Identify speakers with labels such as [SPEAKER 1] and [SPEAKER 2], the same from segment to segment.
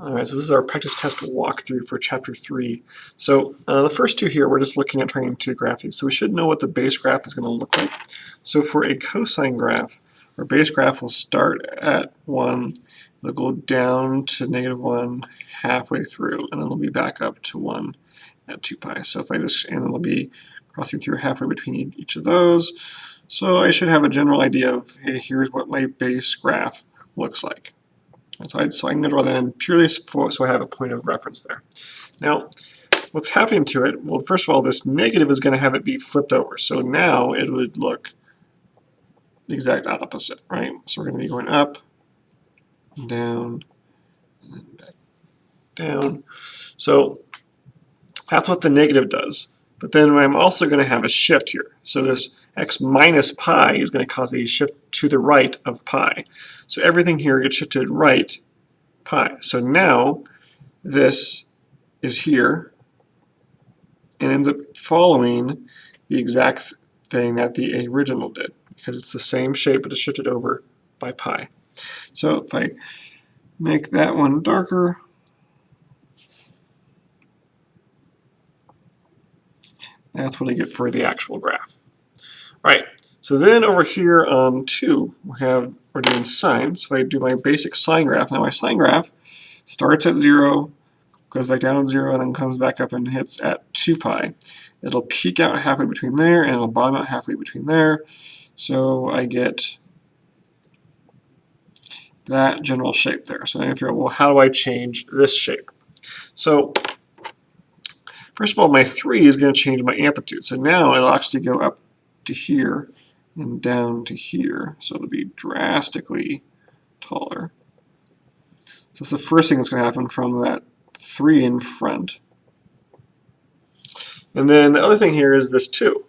[SPEAKER 1] Alright, so this is our practice test walkthrough for chapter 3. So the first two here, we're just looking at trying to graph these. So we should know what the base graph is going to look like. So for a cosine graph, our base graph will start at 1, it'll go down to -1 halfway through, and then it'll be back up to 1 at 2 pi. So if I just, and it'll be crossing through halfway between each of those. So I should have a general idea of, hey, here's what my base graph looks like. So I'm going to draw that in purely so I have a point of reference there. Now, what's happening to it? Well, first of all, this negative is going to have it be flipped over. So now it would look the exact opposite, right? So we're going to be going up, down, and then back down. So that's what the negative does. But then I'm also going to have a shift here. So this x minus pi is going to cause a shift to the right of pi. So everything here gets shifted right pi. So now this is here and ends up following the exact thing that the original did, because it's the same shape but it's shifted over by pi. So if I make that one darker, that's what I get for the actual graph. All right, so then over here on 2, we're doing sine. So if I do my basic sine graph, now my sine graph starts at 0, goes back down at 0, and then comes back up and hits at 2 pi. It'll peak out halfway between there, and it'll bottom out halfway between there. So I get that general shape there. So now you figure out, well, how do I change this shape? So first of all, my 3 is going to change my amplitude. So now it'll actually go up to here and down to here. So it'll be drastically taller. So that's the first thing that's going to happen from that 3 in front. And then the other thing here is this 2.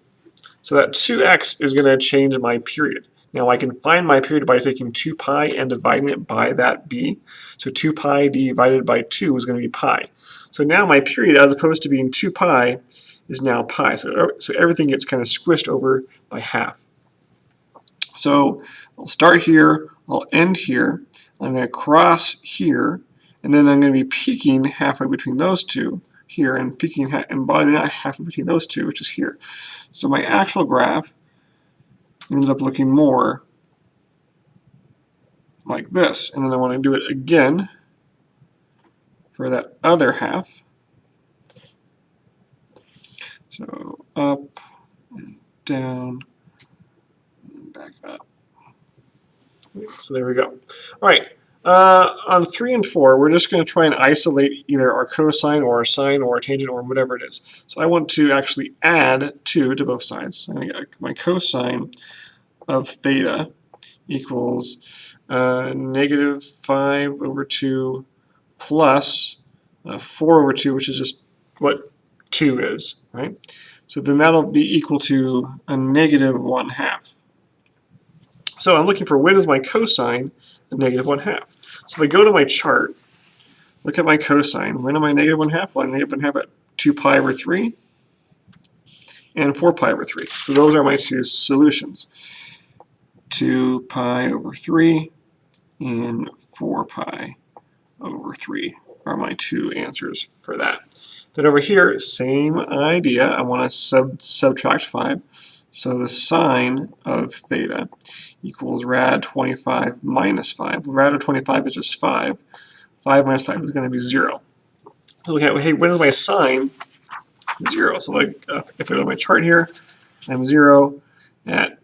[SPEAKER 1] So that 2x is going to change my period. Now I can find my period by taking 2 pi and dividing it by that b. So 2 pi divided by 2 is going to be pi. So now my period, as opposed to being 2 pi, is now pi. So everything gets kind of squished over by half. So I'll start here, I'll end here, I'm going to cross here, and then I'm going to be peaking halfway between those two here, and peaking and bottoming out halfway between those two, which is here. So my actual graph ends up looking more like this. And then I want to do it again for that other half. So up, and down, and back up. So there we go. All right. On 3 and 4, we're just going to try and isolate either our cosine or our sine or our tangent or whatever it is. So I want to actually add 2 to both sides. And I got my cosine of theta equals -5/2 plus 4/2, which is just what 2 is, right? So then that'll be equal to a -1/2. So I'm looking for, when is my cosine a -1/2? So if I go to my chart, look at my cosine, when am I -1/2? Well, I'm -1/2 at 2 pi over 3 and 4 pi over 3. So those are my two solutions. 2 pi over 3 and 4 pi over 3 are my two answers for that. Then over here, same idea. I want to subtract 5. So the sine of theta equals rad 25 minus 5. Rad of 25 is just 5. 5 minus 5 is going to be 0. Look at, hey, when is my sine? 0. So like, if I go to my chart here, I'm 0 at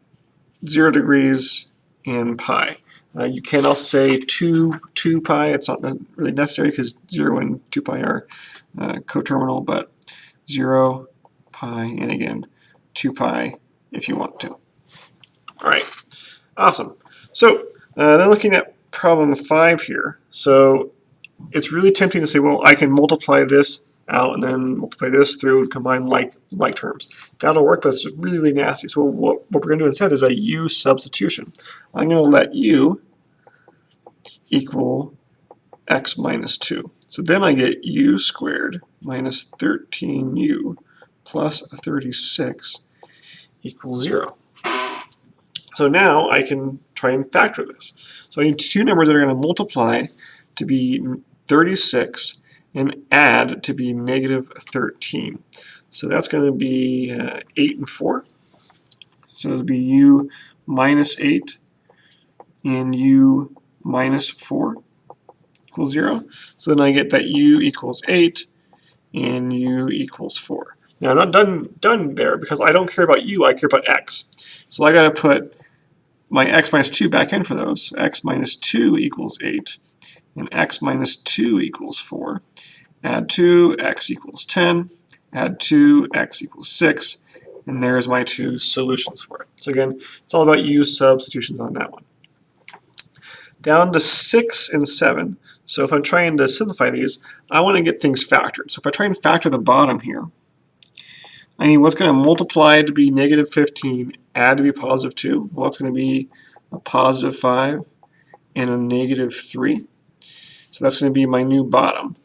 [SPEAKER 1] 0 degrees and pi. You can also say 2 pi. It's not really necessary because 0 and 2 pi are coterminal, but 0, pi, and again 2 pi if you want to. All right, awesome. So then looking at problem 5 here. So it's really tempting to say, well, I can multiply this out and then multiply this through and combine like terms. That'll work, but it's really nasty. So what we're going to do instead is a u substitution. I'm going to let u equal x minus 2. So then I get u squared minus 13u plus 36 equals 0. So now I can try and factor this. So I need two numbers that are going to multiply to be 36 and add to be negative 13. So that's going to be 8 and 4. So it'll be u minus 8 and u minus 4 equals 0. So then I get that u equals 8 and u equals 4. Now I'm not done there because I don't care about u, I care about x. So I got to put my x minus 2 back in for those. So x minus 2 equals 8 and x minus 2 equals 4. Add 2, x equals 10. Add 2, x equals 6. And there's my two solutions for it. So again, it's all about u substitutions on that one. Down to 6 and 7. So if I'm trying to simplify these, I want to get things factored. So if I try and factor the bottom here, I need what's going to multiply to be negative 15, add to be positive 2. Well, it's going to be a positive 5 and a negative 3. So that's going to be my new bottom.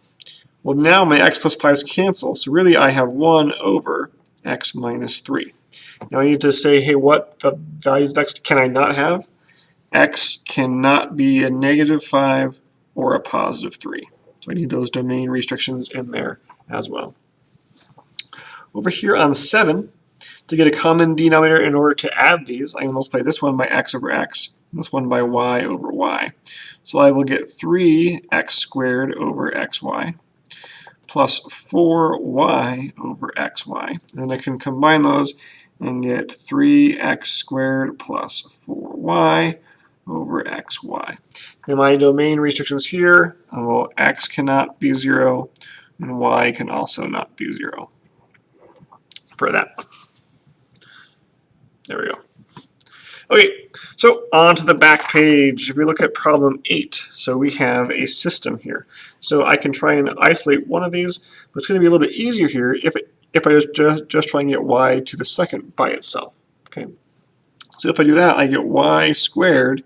[SPEAKER 1] Well, now my x plus 5's cancel, so really I have 1 over x minus 3. Now I need to say, hey, what values of x can I not have? X cannot be a negative 5 or a positive 3. So I need those domain restrictions in there as well. Over here on 7, to get a common denominator in order to add these, I can multiply this one by x over x, and this one by y over y. So I will get 3x squared over xy plus 4y over xy. And then I can combine those and get 3x squared plus 4y over xy. And my domain restrictions here, well, x cannot be 0, and y can also not be 0 for that one. There we go. Okay, so on to the back page. If we look at problem 8, so we have a system here. So I can try and isolate one of these, but it's going to be a little bit easier here if I just try and get y to the second by itself. Okay, so if I do that, I get y squared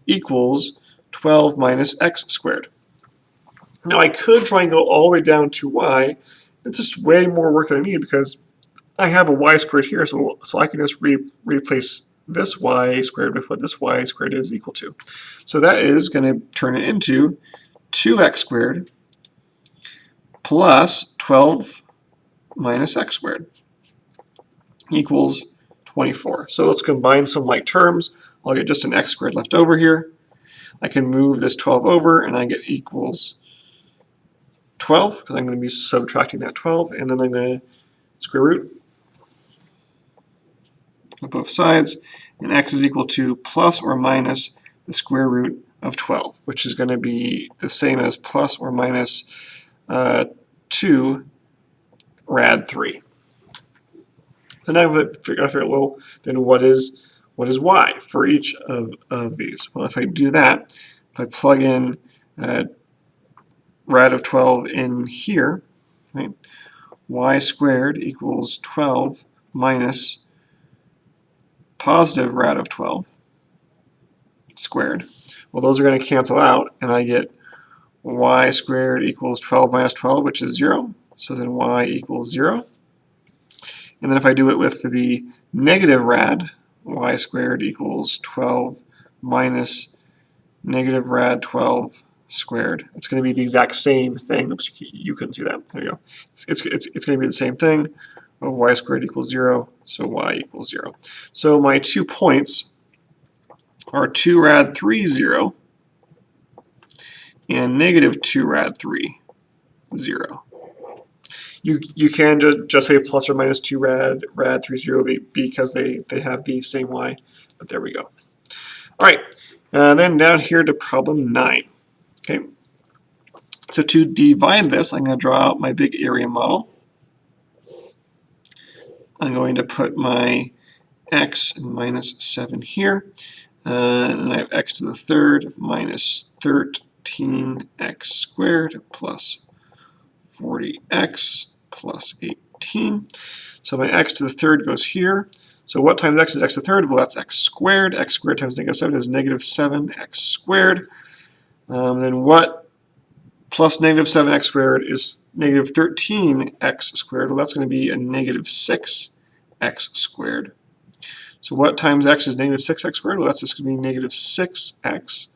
[SPEAKER 1] equals 12 minus x squared. Now I could try and go all the way down to y. It's just way more work than I need because I have a y squared here, so I can just replace this y squared with what this y squared is equal to. So that is going to turn it into 2x squared plus 12 minus x squared equals 24. So let's combine some like terms. I'll get just an x squared left over here. I can move this 12 over and I get equals 12 because I'm going to be subtracting that 12, and then I'm going to square root on both sides, and x is equal to plus or minus the square root of 12, which is going to be the same as plus or minus 2 rad 3. So now I've figured out, well, then what is y for each of these? Well, if I do that, if I plug in rad of 12 in here, right, y squared equals 12 minus positive rad of 12 squared. Well, those are going to cancel out, and I get y squared equals 12 minus 12, which is 0. So then y equals 0. And then if I do it with the negative rad, y squared equals 12 minus negative rad 12 squared. It's going to be the exact same thing. Oops, you couldn't see that. There you go. It's going to be the same thing of y squared equals 0, so y equals 0. So my 2 points are 2 rad 3, 0, and negative 2 rad 3, 0. You can just say plus or minus 2 rad 3, 0 because they have the same y, but there we go. All right, then down here to problem 9. Okay, so to divide this, I'm going to draw out my big area model. I'm going to put my x and minus 7 here, and I have x to the third minus 13x squared plus 40x plus 18. So my x to the third goes here. So what times x is x to the third? Well, that's x squared. X squared times negative 7 is negative 7x squared. Then what plus negative 7x squared is negative 13x squared? Well, that's going to be a negative 6x squared. So what times x is negative 6x squared? Well, that's just going to be negative 6x.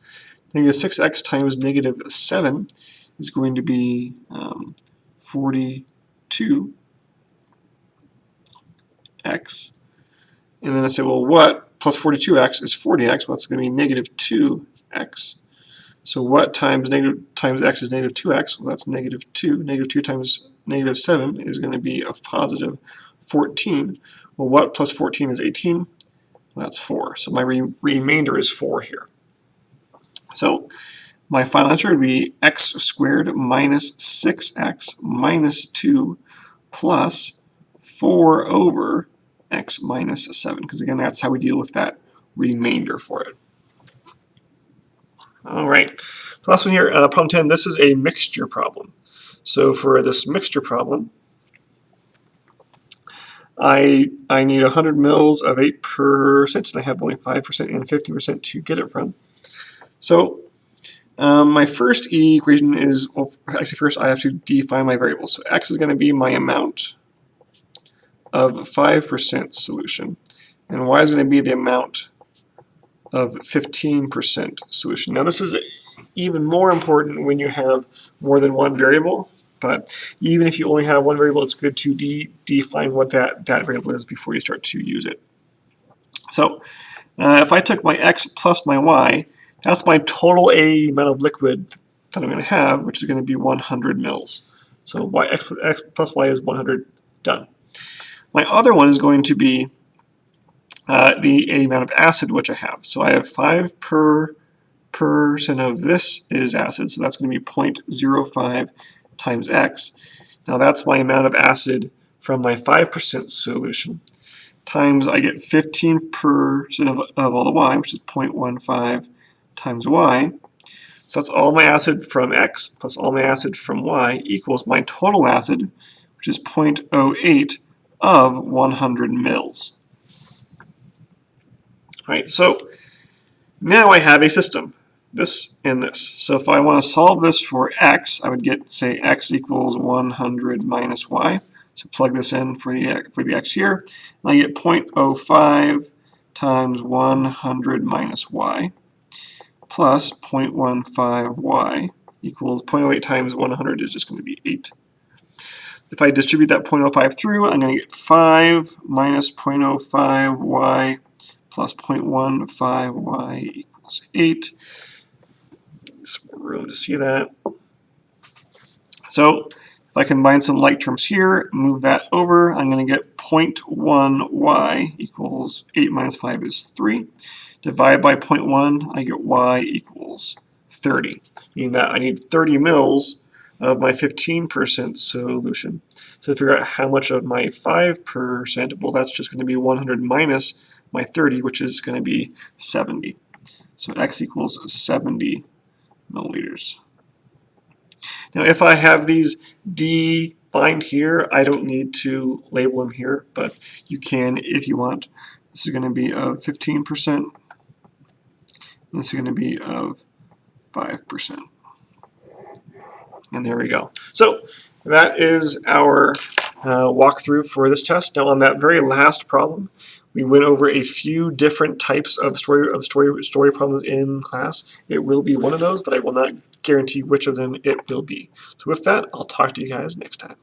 [SPEAKER 1] Negative 6x times negative 7 is going to be 42x. And then I say, well, what plus 42x is 40x? Well, it's going to be negative 2x. So what times x is negative 2x? Well, that's negative 2. Negative 2 times negative 7 is going to be a positive 14. Well, what plus 14 is 18? Well, that's 4. So my remainder is 4 here. So my final answer would be x squared minus 6x minus 2 plus 4 over x minus 7, because again, that's how we deal with that remainder for it. All right, the last one here, problem 10, this is a mixture problem. So for this mixture problem, I need 100 mils of 8%, and I have only 5% and 50% to get it from. So my first equation is, well, actually first I have to define my variables. So x is going to be my amount of 5% solution, and y is going to be the amount of 15% solution. Now this is even more important when you have more than one variable, but even if you only have one variable, it's good to define what that variable is before you start to use it. So if I took my x plus my y, that's my total amount of liquid that I'm going to have, which is going to be 100 mils. So x plus y is 100, done. My other one is going to be the amount of acid which I have. So I have 5% of this is acid, so that's going to be 0.05 times x. Now that's my amount of acid from my 5% solution, times I get 15% of all the y, which is 0.15 times y. So that's all my acid from x plus all my acid from y equals my total acid, which is 0.08 of 100 mils. Right, so now I have a system, this and this. So if I want to solve this for x, I would get, say, x equals 100 minus y. So plug this in for the x here, and I get 0.05 times 100 minus y plus 0.15 y equals 0.08 times 100 is just going to be 8. If I distribute that 0.05 through, I'm going to get 5 minus 0.05 y plus 0.15 y equals 8. Some more room to see that. So if I combine some like terms here, move that over, I'm going to get 0.1 y equals 8 minus 5 is 3. Divide by 0.1, I get y equals 30. Meaning that I need 30 mils of my 15% solution. So to figure out how much of my 5%, well, that's just going to be 100 minus my 30, which is going to be 70. So x equals 70 milliliters. Now if I have these defined here, I don't need to label them here, but you can if you want. This is going to be of 15%. This is going to be of 5%. And there we go. So that is our walkthrough for this test. Now on that very last problem, we went over a few different types of story problems in class. It will be one of those, but I will not guarantee which of them it will be. So with that, I'll talk to you guys next time.